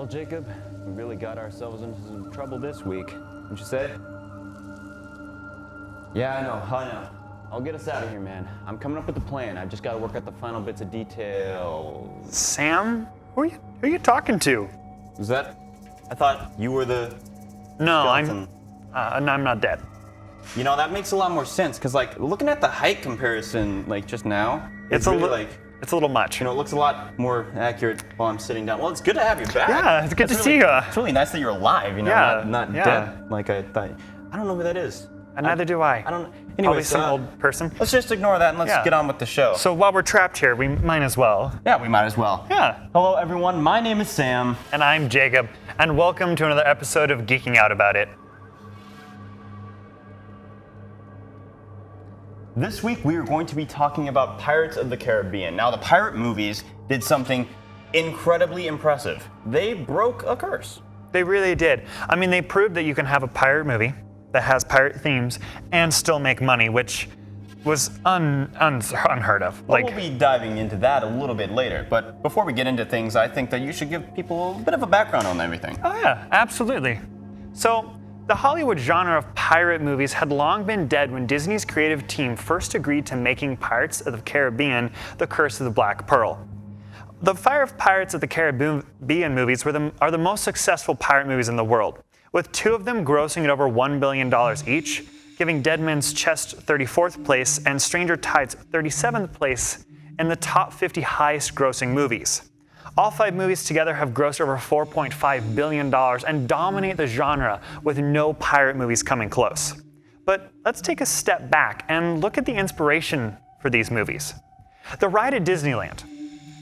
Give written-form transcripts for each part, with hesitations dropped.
Well, Jacob, we really got ourselves into some trouble this week, wouldn't you say? Yeah, I know. I'll get us out of here, man. I'm coming up with a plan. I've just got to work out the final bits of detail. Sam? Who are you talking to? Was that? I thought you were the No, skeleton. I'm not dead. You know, that makes a lot more sense, because, like, looking at the height comparison, like, just now, it's really, it's a little much. You know, it looks a lot more accurate while I'm sitting down. Well, it's good to have you back. Yeah, it's good to see you. It's really nice that you're alive, you know, Yeah, not yeah. dead like I thought. I don't know who that is. And neither do I. I don't know. Probably Anyways, some old person. let's just ignore that and let's get on with the show. So while we're trapped here, we might as well. Yeah, we might as well. Yeah. Hello, everyone. My name is Sam. And I'm Jacob, and welcome to another episode of Geeking Out About It. This week we are going to be talking about Pirates of the Caribbean. Now, the pirate movies did something incredibly impressive. They broke a curse. They really did. I mean, they proved that you can have a pirate movie that has pirate themes and still make money, which was unheard of. Well, we'll be diving into that a little bit later, but before we get into things, I think that you should give people a bit of a background on everything. Oh yeah, absolutely. So, the Hollywood genre of pirate movies had long been dead when Disney's creative team first agreed to making Pirates of the Caribbean: The Curse of the Black Pearl. The five Pirates of the Caribbean movies are the most successful pirate movies in the world, with two of them grossing at over $1 billion each, giving Dead Man's Chest 34th place and Stranger Tides 37th place in the top 50 highest grossing movies. All five movies together have grossed over $4.5 billion and dominate the genre, with no pirate movies coming close. But let's take a step back and look at the inspiration for these movies. The ride at Disneyland.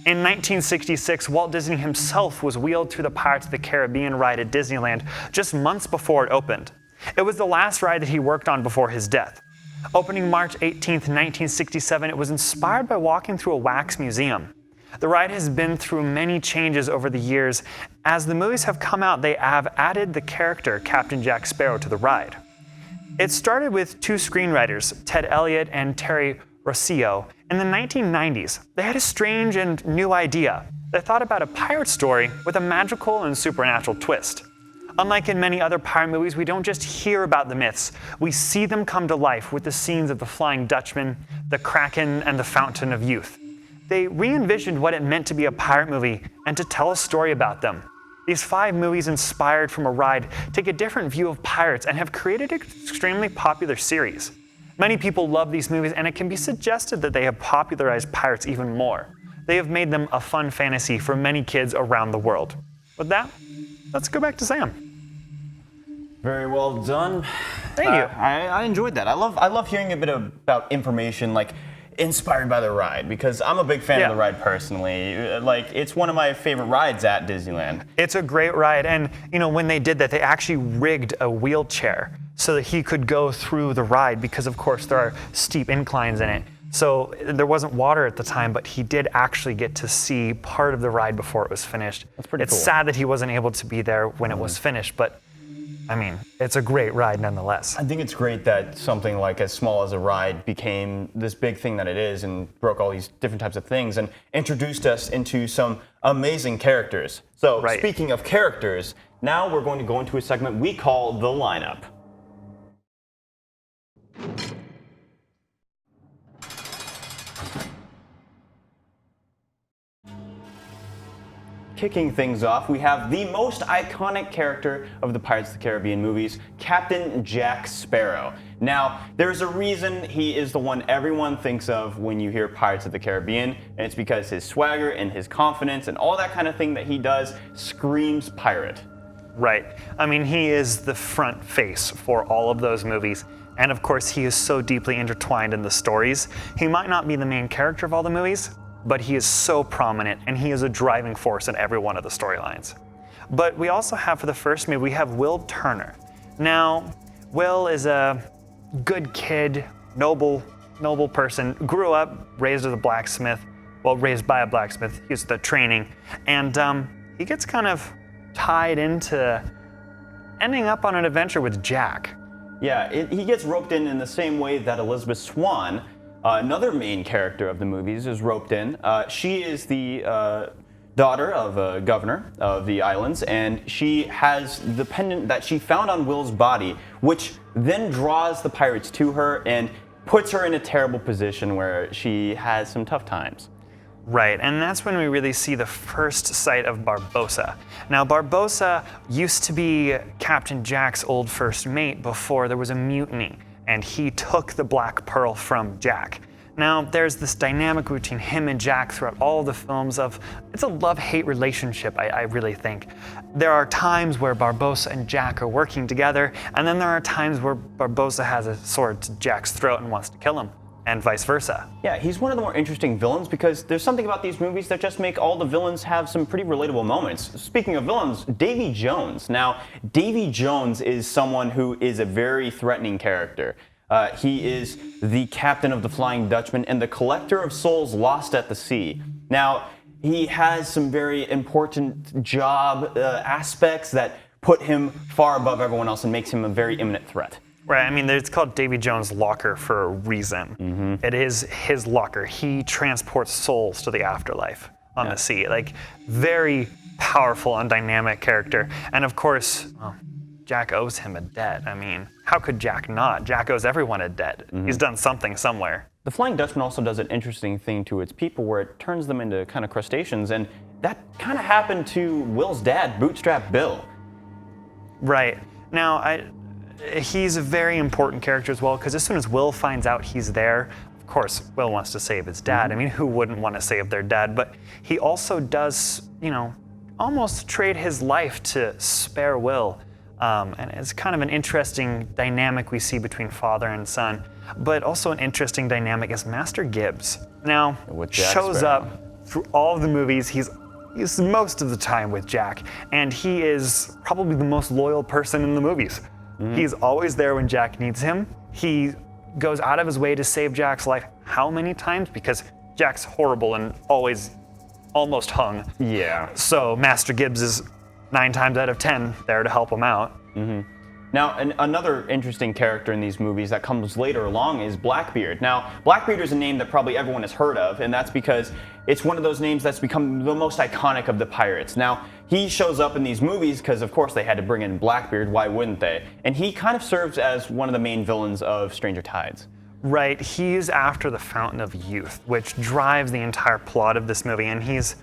In 1966, Walt Disney himself was wheeled through the Pirates of the Caribbean ride at Disneyland just months before it opened. It was the last ride that he worked on before his death. Opening March 18, 1967, it was inspired by walking through a wax museum. The ride has been through many changes over the years. As the movies have come out, they have added the character Captain Jack Sparrow to the ride. It started with two screenwriters, Ted Elliott and Terry Rossio. In the 1990s, they had a strange and new idea. They thought about a pirate story with a magical and supernatural twist. Unlike in many other pirate movies, we don't just hear about the myths. We see them come to life with the scenes of the Flying Dutchman, the Kraken, and the Fountain of Youth. They re-envisioned what it meant to be a pirate movie and to tell a story about them. These five movies, inspired from a ride, take a different view of pirates and have created an extremely popular series. Many people love these movies, and it can be suggested that they have popularized pirates even more. They have made them a fun fantasy for many kids around the world. With that, let's go back to Sam. Very well done. Thank you. I enjoyed that. I love hearing a bit about information like inspired by the ride, because I'm a big fan of the ride personally. Like, it's one of my favorite rides at Disneyland. It's a great ride, and you know, when they did that, they actually rigged a wheelchair so that he could go through the ride, because of course there are steep inclines in it. So there wasn't water at the time, but he did actually get to see part of the ride before it was finished. That's pretty cool. It's sad that he wasn't able to be there when it was finished, but I mean, it's a great ride nonetheless. I think it's great that something like as small as a ride became this big thing that it is and broke all these different types of things and introduced us into some amazing characters. So speaking of characters, now we're going to go into a segment we call The Lineup. Kicking things off, we have the most iconic character of the Pirates of the Caribbean movies, Captain Jack Sparrow. Now, there's a reason he is the one everyone thinks of when you hear Pirates of the Caribbean, and it's because his swagger and his confidence and all that kind of thing that he does screams pirate. Right. I mean, he is the front face for all of those movies. And of course, he is so deeply intertwined in the stories. He might not be the main character of all the movies, but he is so prominent, and he is a driving force in every one of the storylines. But we also have, for the first movie, we have Will Turner. Now, Will is a good kid, noble person, grew up, raised as a blacksmith, well, raised by a blacksmith, he was the training, and he gets kind of tied into ending up on an adventure with Jack. Yeah, he gets roped in the same way that Elizabeth Swann, another main character of the movies, is roped in. She is the daughter of a governor of the islands, and she has the pendant that she found on Will's body, which then draws the pirates to her and puts her in a terrible position where she has some tough times. Right, and that's when we really see the first sight of Barbossa. Now, Barbossa used to be Captain Jack's old first mate before there was a mutiny, and he took the Black Pearl from Jack. Now, there's this dynamic between him and Jack throughout all the films it's a love-hate relationship, I really think. There are times where Barbossa and Jack are working together, and then there are times where Barbossa has a sword to Jack's throat and wants to kill him, and vice versa. Yeah, he's one of the more interesting villains because there's something about these movies that just make all the villains have some pretty relatable moments. Speaking of villains, Davy Jones. Now, Davy Jones is someone who is a very threatening character. He is the captain of the Flying Dutchman and the collector of souls lost at the sea. Now, he has some very important job aspects that put him far above everyone else and makes him a very imminent threat. Right, I mean, it's called Davy Jones' locker for a reason. Mm-hmm. It is his locker. He transports souls to the afterlife on the sea. Like, very powerful and dynamic character. And of course, well, Jack owes him a debt. I mean, how could Jack not? Jack owes everyone a debt. Mm-hmm. He's done something somewhere. The Flying Dutchman also does an interesting thing to its people where it turns them into kind of crustaceans, and that kind of happened to Will's dad, Bootstrap Bill. Right. Now, he's a very important character as well, because as soon as Will finds out he's there, of course, Will wants to save his dad. I mean, who wouldn't want to save their dad? But he also does, almost trade his life to spare Will. And it's kind of an interesting dynamic we see between father and son. But also an interesting dynamic is Master Gibbs. Now, shows up through all of the movies. He's most of the time with Jack, and he is probably the most loyal person in the movies. Mm-hmm. He's always there when Jack needs him. He goes out of his way to save Jack's life. How many times? Because Jack's horrible and always almost hung. Yeah. So Master Gibbs is 9 times out of 10 there to help him out. Mm-hmm. Now, another interesting character in these movies that comes later along is Blackbeard. Now, Blackbeard is a name that probably everyone has heard of, and that's because it's one of those names that's become the most iconic of the pirates. Now, he shows up in these movies because, of course, they had to bring in Blackbeard. Why wouldn't they? And he kind of serves as one of the main villains of Stranger Tides. Right. He's after the Fountain of Youth, which drives the entire plot of this movie, and he's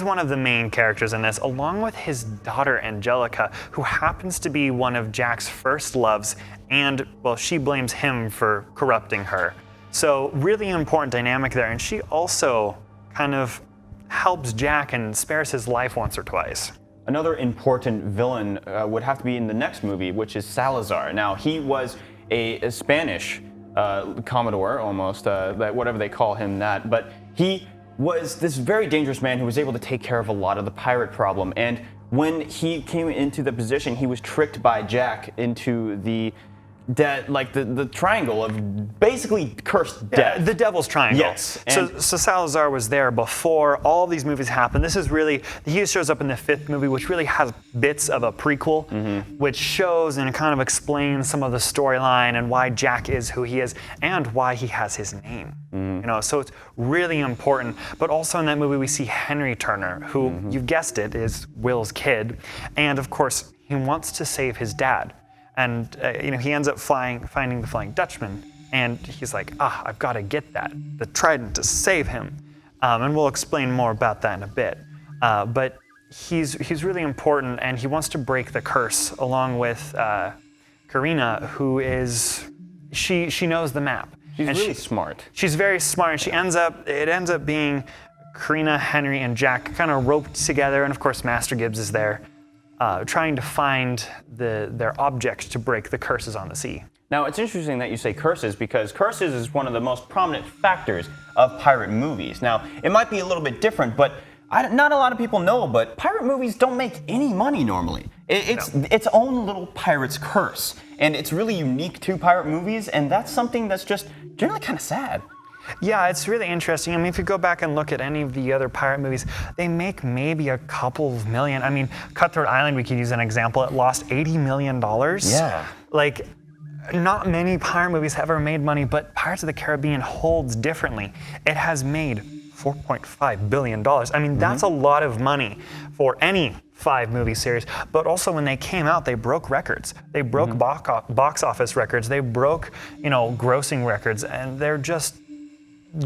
one of the main characters in this, along with his daughter, Angelica, who happens to be one of Jack's first loves, and, well, she blames him for corrupting her. So, really important dynamic there, and she also kind of helps Jack and spares his life once or twice. Another important villain would have to be in the next movie, which is Salazar. Now, he was a Spanish Commodore, almost, whatever they call him that, but he was this very dangerous man who was able to take care of a lot of the pirate problem. And when he came into the position, he was tricked by Jack into the triangle of basically cursed death. Yeah, the Devil's Triangle. Yes. So Salazar was there before all these movies happened. This is really, he shows up in the 5th movie, which really has bits of a prequel, which shows and kind of explains some of the storyline and why Jack is who he is and why he has his name. So it's really important. But also in that movie, we see Henry Turner, who, you've guessed it, is Will's kid. And of course, he wants to save his dad. And he ends up finding the Flying Dutchman, and he's like, I've got to get the trident to save him. And we'll explain more about that in a bit. But he's really important, and he wants to break the curse along with Karina, who is, she knows the map. She's really smart. She's very smart, and it ends up being Karina, Henry, and Jack kind of roped together, and of course Master Gibbs is there. Trying to find their object to break the curses on the sea. Now, it's interesting that you say curses because curses is one of the most prominent factors of pirate movies. Now, it might be a little bit different, but not a lot of people know, but pirate movies don't make any money normally. It's its own little pirate's curse, and it's really unique to pirate movies, and that's something that's just generally kind of sad. Yeah, it's really interesting. I mean, if you go back and look at any of the other pirate movies, they make maybe a couple of million. I mean, Cutthroat Island, we could use an example. It lost $80 million. Yeah. Like, not many pirate movies have ever made money, but Pirates of the Caribbean holds differently. It has made $4.5 billion. I mean, that's a lot of money for any 5-movie series. But also when they came out, they broke records. They broke box office records. They broke, grossing records. And they're just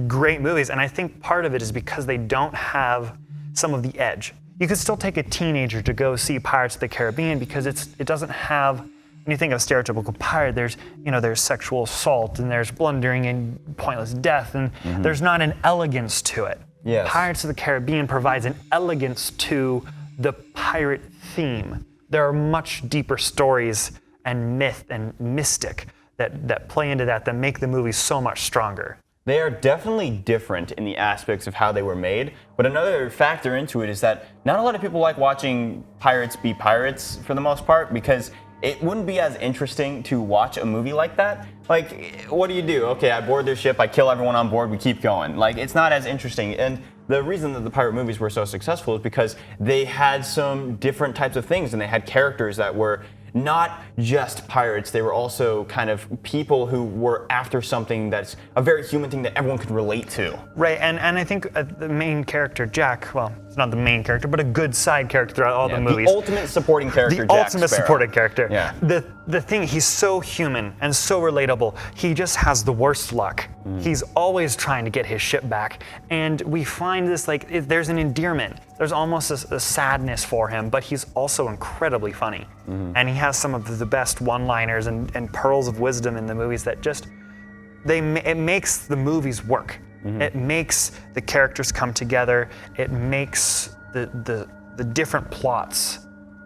great movies. And I think part of it is because they don't have some of the edge. You could still take a teenager to go see Pirates of the Caribbean because it doesn't have, when you think of stereotypical pirate, there's sexual assault and there's blundering and pointless death, and there's not an elegance to it. Yes. Pirates of the Caribbean provides an elegance to the pirate theme. There are much deeper stories and myth and mystic that play into that make the movie so much stronger. They are definitely different in the aspects of how they were made, but another factor into it is that not a lot of people like watching pirates be pirates for the most part, because it wouldn't be as interesting to watch a movie like that. Like, what do? Okay, I board their ship, I kill everyone on board, we keep going. Like, it's not as interesting. And the reason that the pirate movies were so successful is because they had some different types of things, and they had characters that were not just pirates, they were also kind of people who were after something that's a very human thing that everyone could relate to. Right, and I think the main character, Jack, well, it's not the main character, but a good side character throughout all the movies. The ultimate supporting character, The Jack ultimate Sparrow. supporting character. Yeah. The thing, he's so human and so relatable. He just has the worst luck. He's always trying to get his ship back. And we find this, there's an endearment. There's almost a sadness for him, but he's also incredibly funny. And he has some of the best one-liners and pearls of wisdom in the movies that just, it makes the movies work. It makes the characters come together. It makes the different plots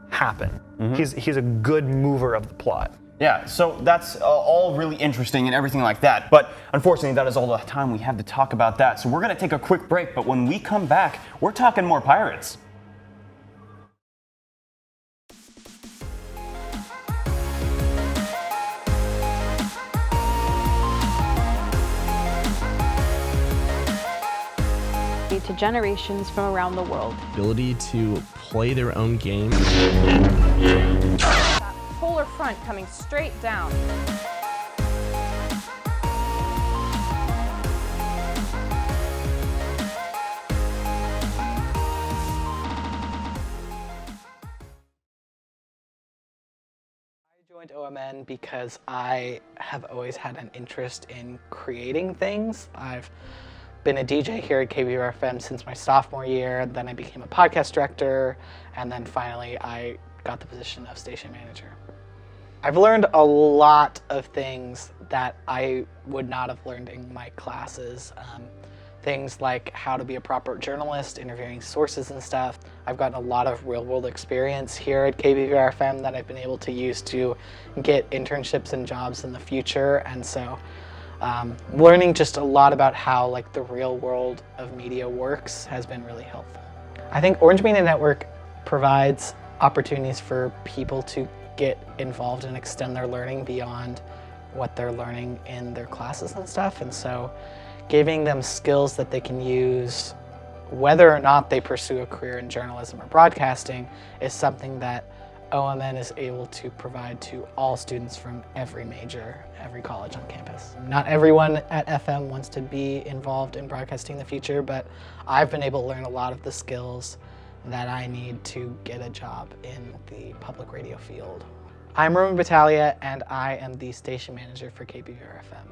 happen. He's a good mover of the plot. Yeah, so that's all really interesting and everything like that, but unfortunately that is all the time we have to talk about that. So we're gonna take a quick break, but when we come back, we're talking more pirates. To generations from around the world. Ability to play their own game. That polar front coming straight down. I joined OMN because I have always had an interest in creating things. I've been a DJ here at KBVR-FM since my sophomore year, then I became a podcast director, and then finally I got the position of station manager. I've learned a lot of things that I would not have learned in my classes. Things like how to be a proper journalist, interviewing sources and stuff. I've gotten a lot of real-world experience here at KBVR-FM that I've been able to use to get internships and jobs in the future, and so learning just a lot about how the real world of media works has been really helpful. I think Orange Media Network provides opportunities for people to get involved and extend their learning beyond what they're learning in their classes and stuff, and so giving them skills that they can use whether or not they pursue a career in journalism or broadcasting is something that OMN is able to provide to all students from every major, every college on campus. Not everyone at FM wants to be involved in broadcasting in the future, but I've been able to learn a lot of the skills that I need to get a job in the public radio field. I'm Marooned Battaglia, and I am the station manager for KBVR-FM.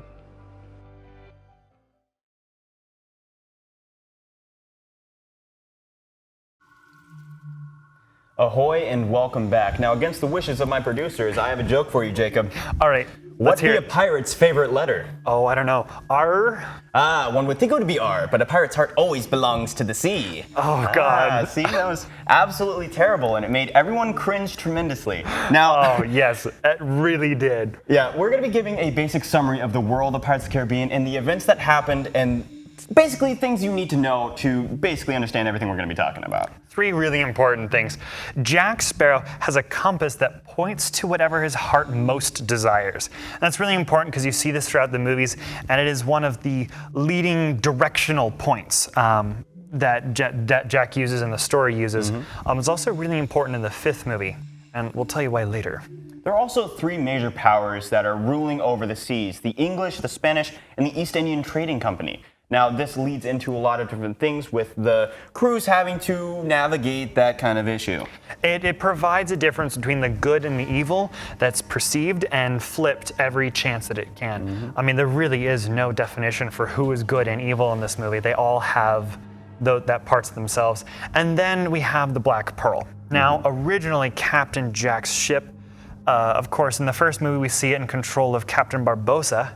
Ahoy and welcome back. Now, against the wishes of my producers, I have a joke for you, Jacob. All right, What's hear a it. pirate's favorite letter? Oh, I don't know. R? One would think it would be R, but a pirate's heart always belongs to the sea. Oh, God. See, that was absolutely terrible, and it made everyone cringe tremendously. Now, Oh, yes, it really did. yeah, we're going to be giving a basic summary of the world of Pirates of the Caribbean and the events that happened, and basically things you need to know to basically understand everything we're going to be talking about. 3 really important things. Jack Sparrow has a compass that points to whatever his heart most desires. And that's really important because you see this throughout the movies, and it is one of the leading directional points that Jack uses and the story uses. It's also really important in the 5th movie, and we'll tell you why later. There are also 3 major powers that are ruling over the seas: the English, the Spanish, and the East Indian Trading Company. Now, this leads into a lot of different things with the crews having to navigate that kind of issue. It provides a difference between the good and the evil that's perceived and flipped every chance that it can. I mean, there really is no definition for who is good and evil in this movie. They all have that parts of themselves. And then we have the Black Pearl. Now, originally Captain Jack's ship, of course, in the first movie we see it in control of Captain Barbossa,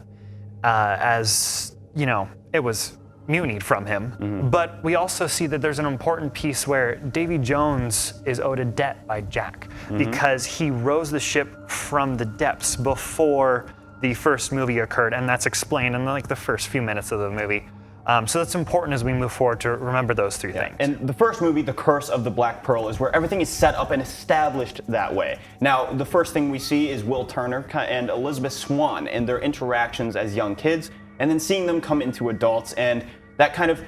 as, you know, it was mutinied from him. But we also see that there's an important piece where Davy Jones is owed a debt by Jack because he rose the ship from the depths before the first movie occurred, and that's explained in like the first few minutes of the movie. So that's important as we move forward to remember those three things. And the first movie, The Curse of the Black Pearl, is where everything is set up and established that way. Now, the first thing we see is Will Turner and Elizabeth Swann and their interactions as young kids, and then seeing them come into adults and that kind of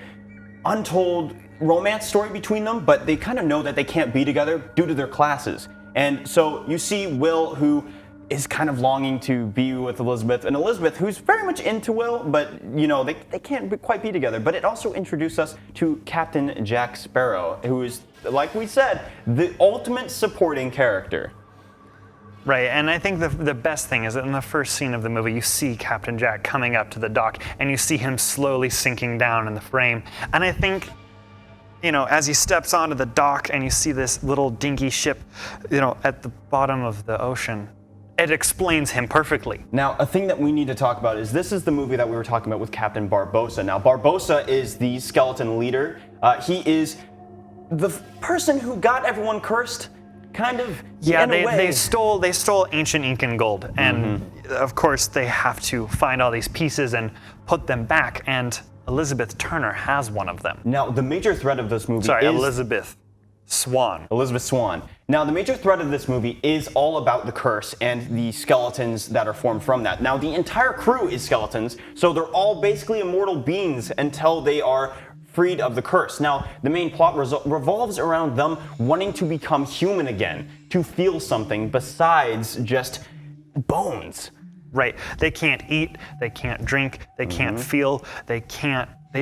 untold romance story between them, but they kind of know that they can't be together due to their classes. And so you see Will, who is kind of longing to be with Elizabeth, and Elizabeth, who's very much into Will, but you know, they can't quite be together. But it also introduced us to Captain Jack Sparrow, who is, like we said, the ultimate supporting character. Right, and I think the best thing is that in the first scene of the movie, you see Captain Jack coming up to the dock, and you see him slowly sinking down in the frame. And I think, you know, as he steps onto the dock and you see this little dinky ship, you know, at the bottom of the ocean, it explains him perfectly. Now, a thing that we need to talk about is this is the movie that we were talking about with Captain Barbossa. Now, Barbossa is the skeleton leader. He is the person who got everyone cursed, kind of. Yeah, in a way. they stole ancient Incan gold, and of course they have to find all these pieces and put them back. And Elizabeth Turner has one of them. Now, the major threat of this movie is Elizabeth Swann. Elizabeth Swann. Now, the major threat of this movie is all about the curse and the skeletons that are formed from that. Now, the entire crew is skeletons, so they're all basically immortal beings until they are freed of the curse. Now, the main plot revolves around them wanting to become human again, to feel something besides just bones. Right. They can't eat, they can't drink, they can't feel, they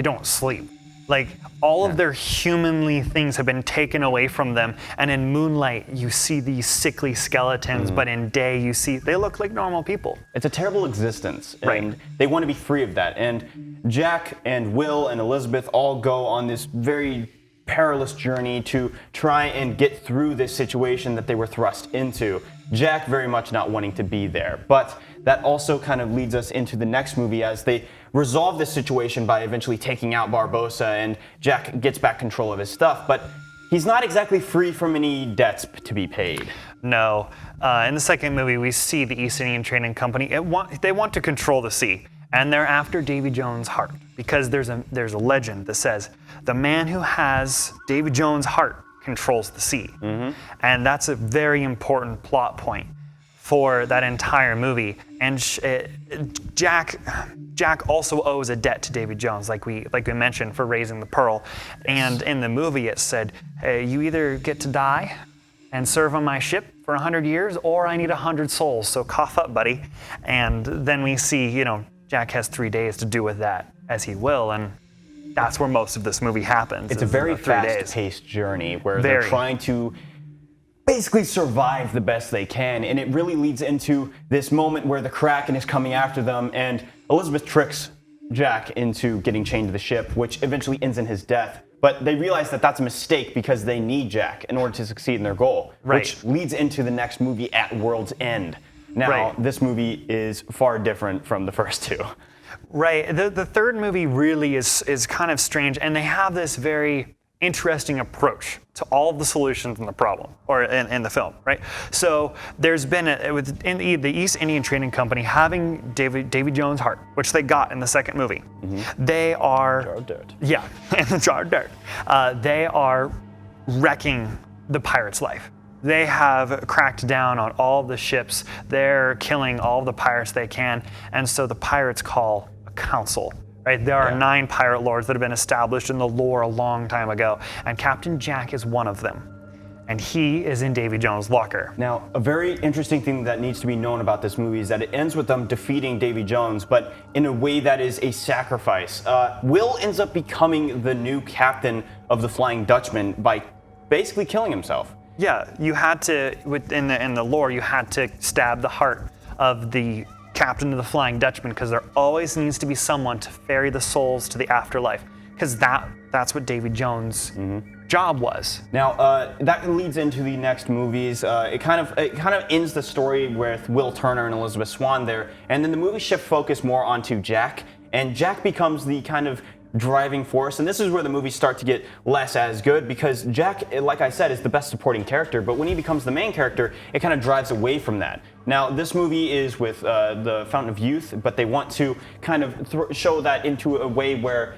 don't sleep. Like, all of their humanly things have been taken away from them, and in moonlight you see these sickly skeletons, but in day you see they look like normal people. It's a terrible existence, and they want to be free of that. And Jack and Will and Elizabeth all go on this very perilous journey to try and get through this situation that they were thrust into. Jack very much not wanting to be there, but that also kind of leads us into the next movie as they resolve this situation by eventually taking out Barbossa, and Jack gets back control of his stuff, but he's not exactly free from any debts to be paid. No. In the second movie, we see the East Indian Trading Company. They want to control the sea, and they're after Davy Jones' heart, because there's a legend that says the man who has Davy Jones' heart controls the sea. And that's a very important plot point for that entire movie. And Jack also owes a debt to Davy Jones, like we mentioned, for raising the pearl. And in the movie it said, hey, you either get to die and serve on my ship for 100 years, or I need 100 souls, so cough up, buddy. And then we see, you know, Jack has 3 days to do with that as he will, and that's where most of this movie happens. It's a very fast-paced journey where they're trying to basically survive the best they can, and it really leads into this moment where the Kraken is coming after them, and Elizabeth tricks Jack into getting chained to the ship, which eventually ends in his death. But they realize that that's a mistake because they need Jack in order to succeed in their goal, which leads into the next movie, At World's End. Now, this movie is far different from the first two. Right. The third movie really is kind of strange, and they have this very interesting approach to all of the solutions in the problem, or in the film, right? So there's been in the East Indian Trading Company having Davy Jones' heart, which they got in the second movie. They are Jar of dirt. Yeah, in the jar of dirt. They are wrecking the pirate's life. They have cracked down on all the ships. They're killing all the pirates they can, and so the pirates call a council. Right? There are 9 pirate lords that have been established in the lore a long time ago, and Captain Jack is one of them. and he is in Davy Jones' locker. Now, a very interesting thing that needs to be known about this movie is that it ends with them defeating Davy Jones, but in a way that is a sacrifice. Will ends up becoming the new captain of the Flying Dutchman by basically killing himself. Yeah, you had to, in the lore, you had to stab the heart of the captain of the Flying Dutchman, because there always needs to be someone to ferry the souls to the afterlife, because that's what Davy Jones' job was. Now, that leads into the next movies. It kind of ends the story with Will Turner and Elizabeth Swann there, and then the movie shift focus more onto Jack, and Jack becomes the kind of driving force, and this is where the movies start to get less as good, because Jack, like I said, is the best supporting character, but when he becomes the main character, it kind of drives away from that. Now, this movie is with the Fountain of Youth, but they want to kind of show that into a way where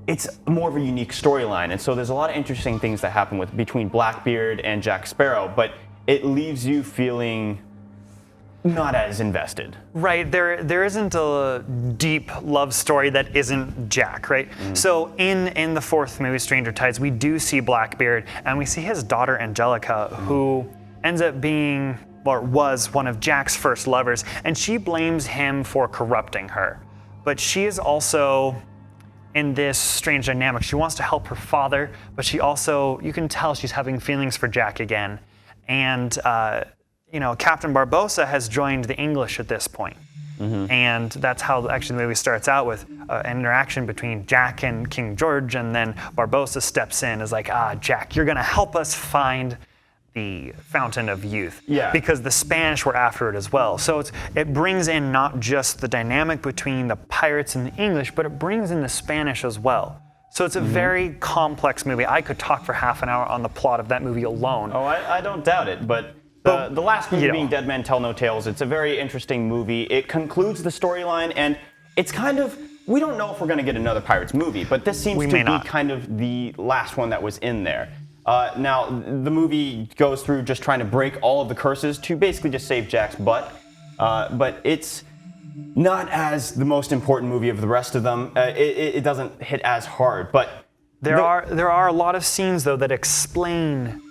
it's more of a unique storyline, and so there's a lot of interesting things that happen between Blackbeard and Jack Sparrow, but it leaves you feeling not as invested. Right, there isn't a deep love story that isn't Jack, right? So in the fourth movie, Stranger Tides, we do see Blackbeard, and we see his daughter Angelica, who ends up being, or was, one of Jack's first lovers, and she blames him for corrupting her. But she is also in this strange dynamic. She wants to help her father, but she also, you can tell she's having feelings for Jack again. And Captain Barbossa has joined the English at this point. And that's how actually the movie starts out, with an interaction between Jack and King George, and then Barbossa steps in, is like, Jack, you're gonna help us find the Fountain of Youth. Yeah. Because the Spanish were after it as well. So it brings in not just the dynamic between the pirates and the English, but it brings in the Spanish as well. So it's a very complex movie. I could talk for half an hour on the plot of that movie alone. Oh, I don't doubt it, but the last movie being Dead Men Tell No Tales, it's a very interesting movie. It concludes the storyline, and it's kind of, we don't know if we're going to get another Pirates movie, but this seems to be kind of the last one that was in there. Now, the movie goes through just trying to break all of the curses to basically just save Jack's butt, but it's not as the most important movie of the rest of them. It doesn't hit as hard, but there are a lot of scenes, though, that explain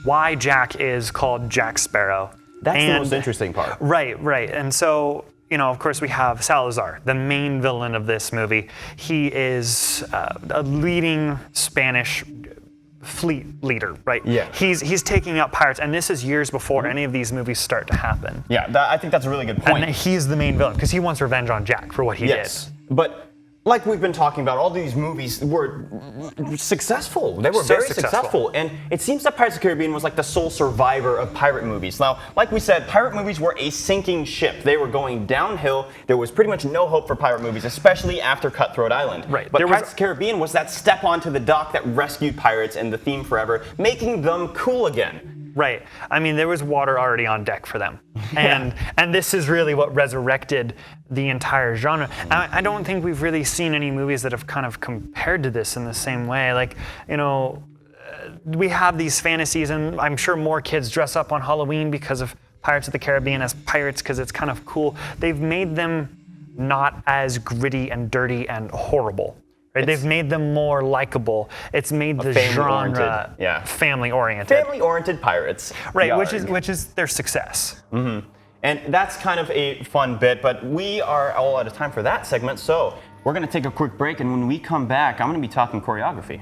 why Jack is called Jack Sparrow. That's the most interesting part. Right. And so, of course, we have Salazar, the main villain of this movie. He is a leading Spanish fleet leader, right? Yeah. He's taking out pirates, and this is years before any of these movies start to happen. Yeah, I think that's a really good point. And he's the main villain, because he wants revenge on Jack for what he did. But like we've been talking about, all these movies were successful. They were very successful. And it seems that Pirates of the Caribbean was like the sole survivor of pirate movies. Now, like we said, pirate movies were a sinking ship. They were going downhill. There was pretty much no hope for pirate movies, especially after Cutthroat Island. Right. But Pirates of the Caribbean was that step onto the dock that rescued pirates and the theme forever, making them cool again. Right. I mean, there was water already on deck for them. And this is really what resurrected the entire genre. I don't think we've really seen any movies that have kind of compared to this in the same way. Like, we have these fantasies, and I'm sure more kids dress up on Halloween because of Pirates of the Caribbean as pirates, because it's kind of cool. They've made them not as gritty and dirty and horrible. Right? They've made them more likable. It's made the genre family-oriented. Family-oriented pirates. Right, which is their success. And that's kind of a fun bit, but we are all out of time for that segment, so we're going to take a quick break, and when we come back, I'm going to be talking choreography.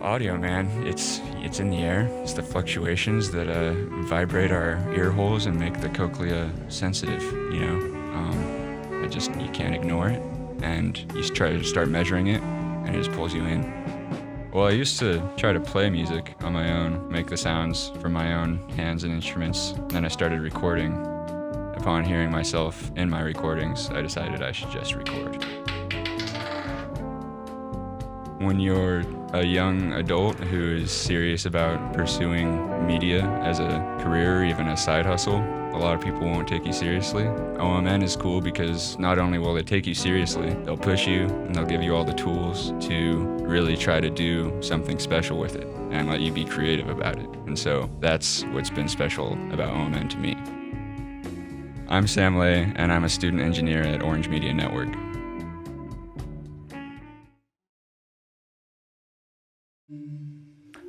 audio, man. It's in the air. It's the fluctuations that vibrate our ear holes and make the cochlea sensitive, you know? You can't ignore it, and you try to start measuring it, and it just pulls you in. Well, I used to try to play music on my own, make the sounds from my own hands and instruments. Then I started recording. Upon hearing myself in my recordings, I decided I should just record. When you're a young adult who is serious about pursuing media as a career or even a side hustle, a lot of people won't take you seriously. OMN is cool because not only will they take you seriously, they'll push you and they'll give you all the tools to really try to do something special with it and let you be creative about it. And so that's what's been special about OMN to me. I'm Sam Lay, and I'm a student engineer at Orange Media Network.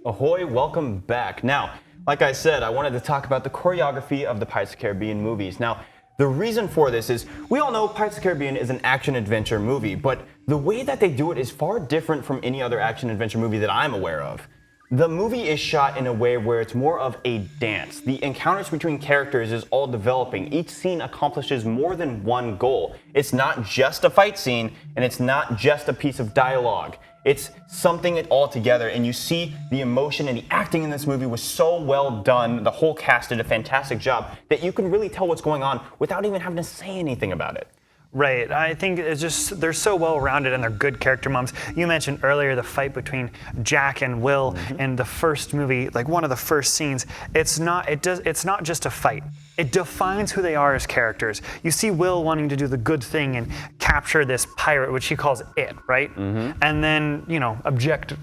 Ahoy, welcome back. Now, like I said, I wanted to talk about the choreography of the Pirates of the Caribbean movies. Now, the reason for this is we all know Pirates of the Caribbean is an action-adventure movie, but the way that they do it is far different from any other action-adventure movie that I'm aware of. The movie is shot in a way where it's more of a dance. The encounters between characters is all developing. Each scene accomplishes more than one goal. It's not just a fight scene, and it's not just a piece of dialogue. It's something all together, and you see the emotion and the acting in this movie was so well done. The whole cast did a fantastic job that you can really tell what's going on without even having to say anything about it. Right. I think it's just they're so well rounded and they're good character moments. You mentioned earlier the fight between Jack and Will in the first movie, like one of the first scenes. It's not just a fight. It defines who they are as characters. You see Will wanting to do the good thing and capture this pirate, which he calls it, right? And then, object,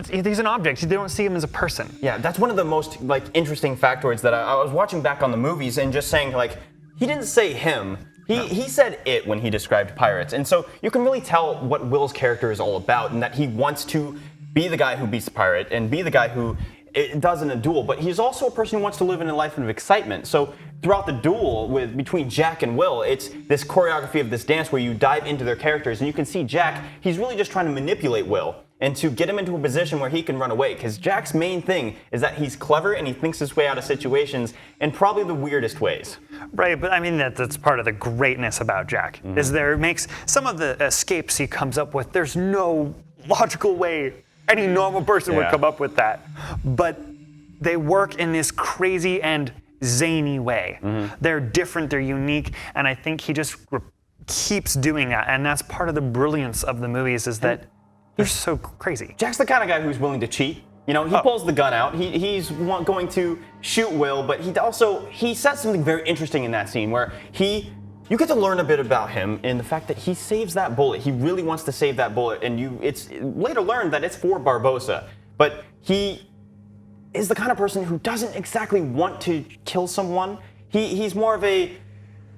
he's an object. They don't see him as a person. Yeah, that's one of the most interesting factoids that I was watching back on the movies and just saying he didn't say him. He said it when he described pirates. And so you can really tell what Will's character is all about and that he wants to be the guy who beats the pirate and be the guy who does in a duel. But he's also a person who wants to live in a life of excitement. So throughout the duel between Jack and Will, it's this choreography of this dance where you dive into their characters. And you can see Jack, he's really just trying to manipulate Will and to get him into a position where he can run away. Because Jack's main thing is that he's clever and he thinks his way out of situations in probably the weirdest ways. Right, but I mean that's part of the greatness about Jack, is there makes some of the escapes he comes up with, there's no logical way any normal person would come up with that. But they work in this crazy and zany way. They're different, they're unique, and I think he just keeps doing that. And that's part of the brilliance of the movies is that they're so crazy. Jack's the kind of guy who's willing to cheat. He pulls the gun out. He's going to shoot Will, but he says something very interesting in that scene where you get to learn a bit about him in the fact that he saves that bullet. He really wants to save that bullet, and it's later learned that it's for Barbossa. But he is the kind of person who doesn't exactly want to kill someone. He's more of a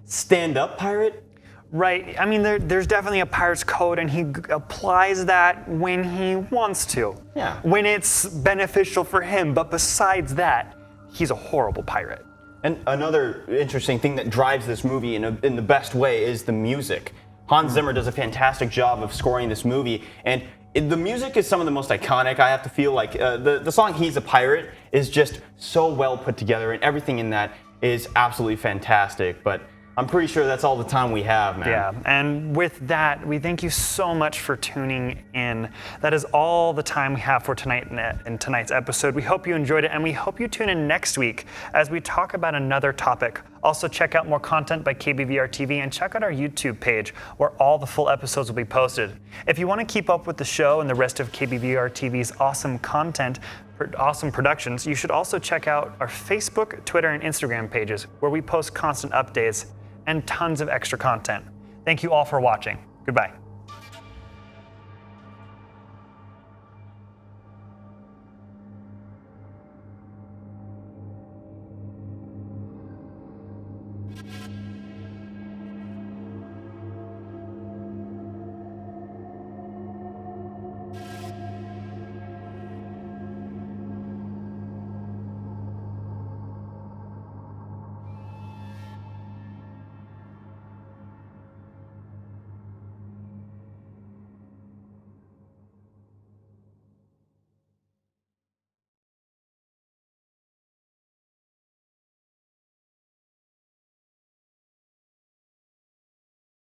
stand-up pirate. Right. I mean, there's definitely a pirate's code, and he applies that when he wants to. Yeah. When it's beneficial for him. But besides that, he's a horrible pirate. And another interesting thing that drives this movie in the best way is the music. Hans Zimmer does a fantastic job of scoring this movie, and the music is some of the most iconic. I have to feel like the song "He's a Pirate" is just so well put together, and everything in that is absolutely fantastic. But I'm pretty sure that's all the time we have, man. Yeah, and with that, we thank you so much for tuning in. That is all the time we have for tonight in tonight's episode. We hope you enjoyed it, and we hope you tune in next week as we talk about another topic. Also, check out more content by KBVR-TV and check out our YouTube page where all the full episodes will be posted. If you want to keep up with the show and the rest of KBVR-TV's awesome content, awesome productions, you should also check out our Facebook, Twitter, and Instagram pages where we post constant updates and tons of extra content. Thank you all for watching. Goodbye.